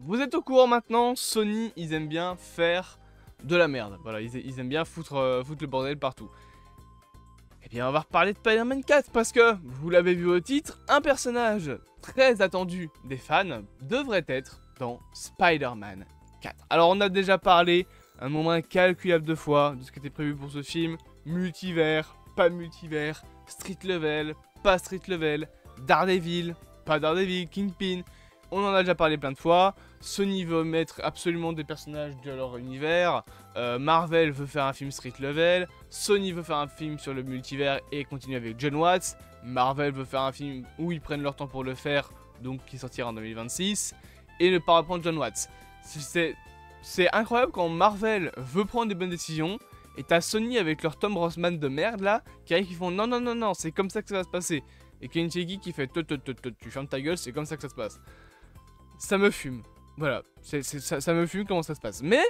Vous êtes au courant maintenant, Sony, ils aiment bien faire de la merde. Voilà, ils aiment bien foutre le bordel partout. Eh bien, on va reparler de Spider-Man 4 parce que, vous l'avez vu au titre, un personnage très attendu des fans devrait être dans Spider-Man 4. Alors, on a déjà parlé un nombre incalculable de fois de ce qui était prévu pour ce film. Multivers, pas multivers, street level, pas street level, Daredevil, pas Daredevil, Kingpin. On en a déjà parlé plein de fois. Sony veut mettre absolument des personnages de leur univers. Marvel veut faire un film street level. Sony veut faire un film sur le multivers et continuer avec John Watts. Marvel veut faire un film où ils prennent leur temps pour le faire, donc qui sortira en 2026. Et ne pas reprendre John Watts. C'est incroyable quand Marvel veut prendre des bonnes décisions. Et t'as Sony avec leur Tom Rossman de merde là, qui arrive qui font non, non, non, non, c'est comme ça que ça va se passer. Et Kevin Feige qui fait tu fermes ta gueule, c'est comme ça que ça se passe. Ça me fume. Voilà, ça me fume comment ça se passe. Mais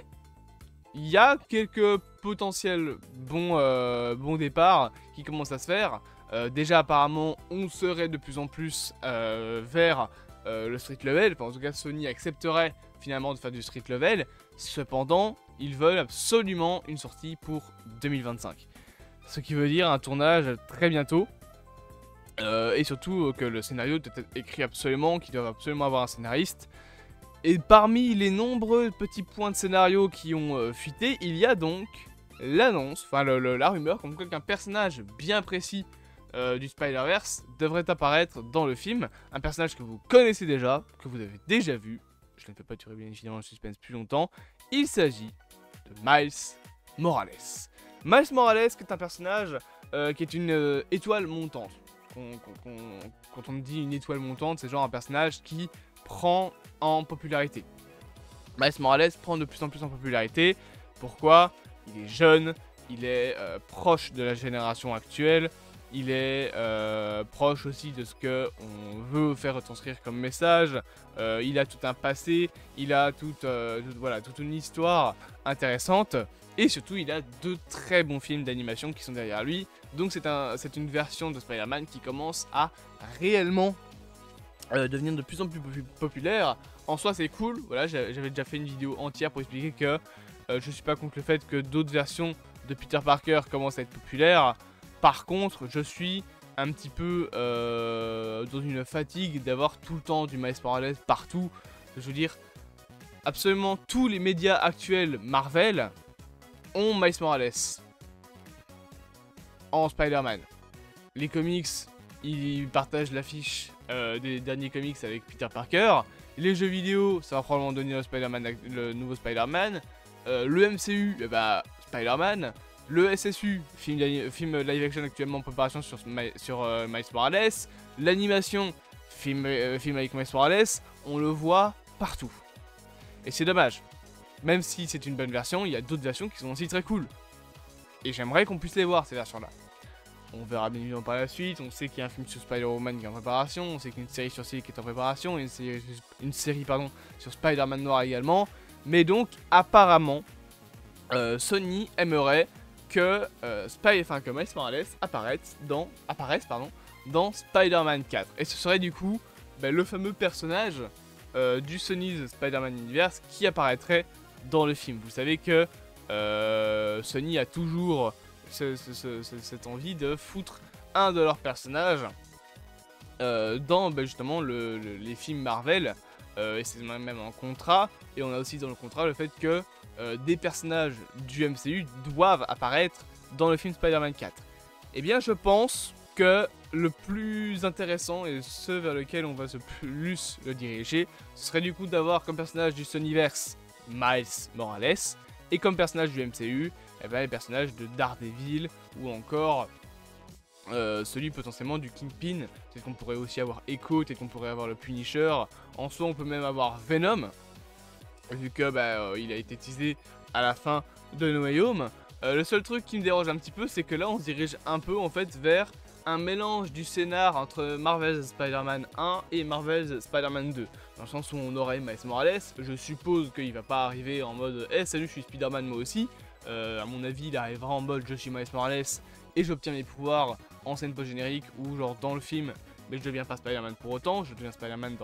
il y a quelques potentiels bons départs qui commencent à se faire. Déjà apparemment on serait de plus en plus vers le street level. Enfin, en tout cas Sony accepterait finalement de faire du street level. Cependant ils veulent absolument une sortie pour 2025. Ce qui veut dire un tournage très bientôt. Et surtout que le scénario doit être écrit absolument, qu'ils doivent absolument avoir un scénariste. Et parmi les nombreux petits points de scénario qui ont fuité, il y a donc l'annonce, enfin la rumeur, comme quoi qu'un personnage bien précis du Spider-Verse devrait apparaître dans le film. Un personnage que vous connaissez déjà, que vous avez déjà vu. Je ne fais pas durer bien évidemment le suspense plus longtemps. Il s'agit de Miles Morales. Miles Morales qui est un personnage qui est une étoile montante. Quand on dit une étoile montante, c'est genre un personnage qui prend en popularité. Miles Morales prend de plus en plus en popularité. Pourquoi? Il est jeune, il est proche de la génération actuelle, il est proche aussi de ce qu'on veut faire retranscrire comme message. Il a tout un passé, il a toute une histoire intéressante. Et surtout, il a deux très bons films d'animation qui sont derrière lui. Donc c'est une version de Spider-Man qui commence à réellement devenir de plus en plus populaire. En soi, c'est cool. Voilà, j'avais déjà fait une vidéo entière pour expliquer que je suis pas contre le fait que d'autres versions de Peter Parker commencent à être populaires. Par contre, je suis un petit peu dans une fatigue d'avoir tout le temps du Miles Morales partout. Je veux dire, absolument tous les médias actuels Marvel ont Miles Morales en Spider-Man. Les comics, ils partagent l'affiche des derniers comics avec Peter Parker. Les jeux vidéo, ça va probablement donner le nouveau Spider-Man. Le MCU, Spider-Man. Le SSU, film live action actuellement en préparation sur Miles Morales. L'animation, film avec Miles Morales, on le voit partout. Et c'est dommage. Même si c'est une bonne version, il y a d'autres versions qui sont aussi très cool. Et j'aimerais qu'on puisse les voir, ces versions-là. On verra bien évidemment par la suite. On sait qu'il y a un film sur Spider-Woman qui est en préparation. On sait qu'il y a une série sur Silk qui est en préparation. Et une série sur Spider-Man Noir également. Mais donc, apparemment, Sony aimerait que Miles Morales apparaisse dans Spider-Man 4. Et ce serait du coup le fameux personnage du Sony's Spider-Man Universe qui apparaîtrait dans le film. Vous savez que Sony a toujours cette envie de foutre un de leurs personnages dans justement les films Marvel. Et c'est même un contrat. Et on a aussi dans le contrat le fait que des personnages du MCU doivent apparaître dans le film Spider-Man 4. Eh bien, je pense que le plus intéressant et ce vers lequel on va se plus le diriger, ce serait du coup d'avoir comme personnage du Sonyverse Miles Morales et comme personnage du MCU, les personnages de Daredevil ou encore celui potentiellement du Kingpin. Peut-être qu'on pourrait aussi avoir Echo, peut-être qu'on pourrait avoir le Punisher. En soi, on peut même avoir Venom, vu que il a été teasé à la fin de No Way Home. Le seul truc qui me dérange un petit peu, c'est que là, on se dirige un peu en fait vers un mélange du scénar entre Marvel's Spider-Man 1 et Marvel's Spider-Man 2. Dans le sens où on aurait Miles Morales, je suppose qu'il va pas arriver en mode « Hey, salut, je suis Spider-Man moi aussi ». À mon avis, il arrivera en mode « Je suis Miles Morales et j'obtiens mes pouvoirs en scène post-générique » ou genre dans le film, mais je deviens pas Spider-Man pour autant, je deviens Spider-Man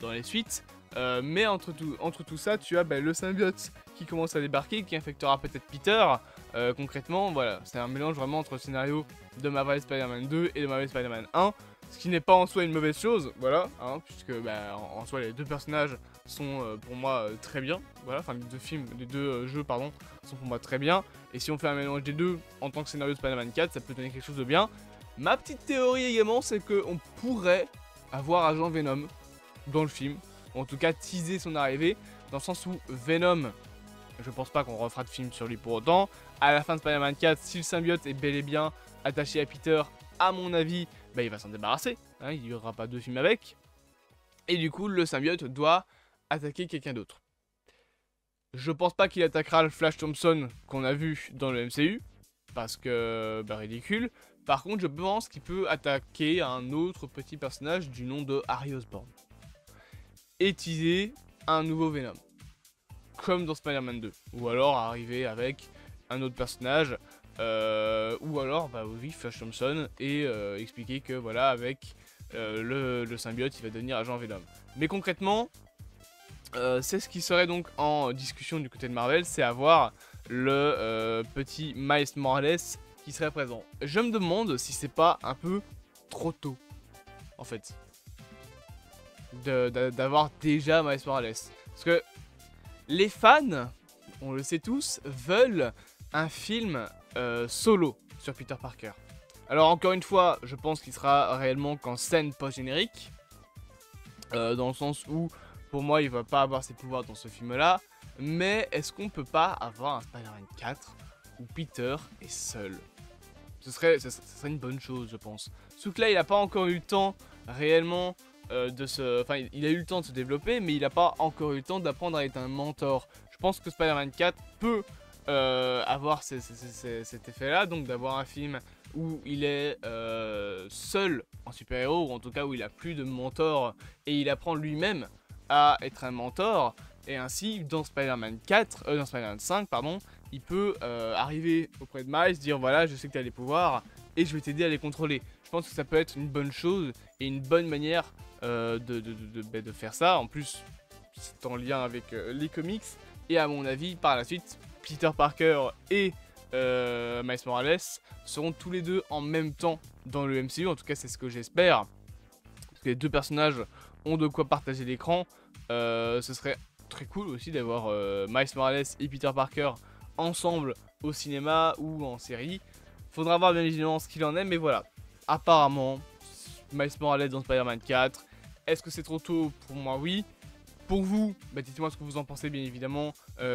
dans les suites. Mais entre tout ça, tu as le symbiote qui commence à débarquer, qui infectera peut-être Peter. Concrètement, voilà, c'est un mélange vraiment entre le scénario de Marvel Spider-Man 2 et de Marvel Spider-Man 1. Ce qui n'est pas en soi une mauvaise chose, voilà, hein, puisque en soi les deux personnages sont pour moi très bien, voilà, enfin les deux jeux pardon, sont pour moi très bien, et si on fait un mélange des deux en tant que scénario de Spider-Man 4, ça peut donner quelque chose de bien. Ma petite théorie également, c'est qu'on pourrait avoir Agent Venom dans le film, ou en tout cas teaser son arrivée, dans le sens où Venom, je pense pas qu'on refera de film sur lui pour autant. À la fin de Spider-Man 4, si le symbiote est bel et bien attaché à Peter, à mon avis, il va s'en débarrasser, hein, il n'y aura pas deux films avec. Et du coup, le symbiote doit attaquer quelqu'un d'autre. Je pense pas qu'il attaquera le Flash Thompson qu'on a vu dans le MCU, parce que, ridicule. Par contre, je pense qu'il peut attaquer un autre petit personnage du nom de Harry Osborn. Et teaser un nouveau Venom. Comme dans Spider-Man 2. Ou alors arriver avec un autre personnage. Ou alors, oui, Flash Thompson. Et expliquer que, voilà, avec le symbiote, il va devenir agent Venom. Mais concrètement, c'est ce qui serait donc en discussion du côté de Marvel. C'est avoir le petit Miles Morales qui serait présent. Je me demande si c'est pas un peu trop tôt, en fait, d'avoir déjà Miles Morales. Parce que les fans, on le sait tous, veulent un film solo sur Peter Parker. Alors encore une fois, je pense qu'il sera réellement qu'en scène post-générique, dans le sens où, pour moi, il va pas avoir ses pouvoirs dans ce film-là, mais est-ce qu'on peut pas avoir un Spider-Man 4 où Peter est seul? Ce serait une bonne chose, je pense. Sauf que là, il a pas encore eu le temps réellement Enfin, il a eu le temps de se développer, mais il n'a pas encore eu le temps d'apprendre à être un mentor. Je pense que Spider-Man 4 peut avoir cet effet-là, donc d'avoir un film où il est seul en super-héros, ou en tout cas où il a plus de mentor, et il apprend lui-même à être un mentor, et ainsi, dans Spider-Man 5, pardon, il peut arriver auprès de Miles, dire voilà, je sais que tu as les pouvoirs, et je vais t'aider à les contrôler. Je pense que ça peut être une bonne chose, et une bonne manière de faire ça. En plus, c'est en lien avec les comics, et à mon avis, par la suite, Peter Parker et Miles Morales seront tous les deux en même temps dans le MCU, en tout cas c'est ce que j'espère, parce que les deux personnages ont de quoi partager l'écran. Ce serait très cool aussi d'avoir Miles Morales et Peter Parker ensemble au cinéma ou en série. Faudra voir bien évidemment ce qu'il en est, mais voilà, apparemment Miles Morales dans Spider-Man 4. Est-ce que c'est trop tôt? Pour moi, oui. Pour vous, dites-moi ce que vous en pensez bien évidemment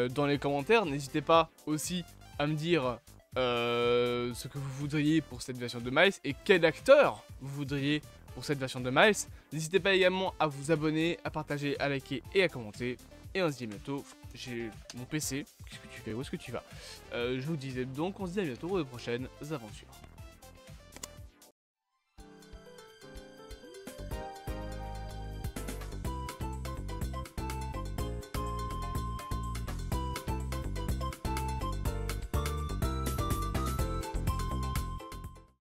dans les commentaires. N'hésitez pas aussi à me dire ce que vous voudriez pour cette version de Miles et quel acteur vous voudriez pour cette version de Miles. N'hésitez pas également à vous abonner, à partager, à liker et à commenter. Et on se dit à bientôt. J'ai mon PC. Qu'est-ce que tu fais? Où est-ce que tu vas? Je vous disais donc, on se dit à bientôt pour de prochaines aventures.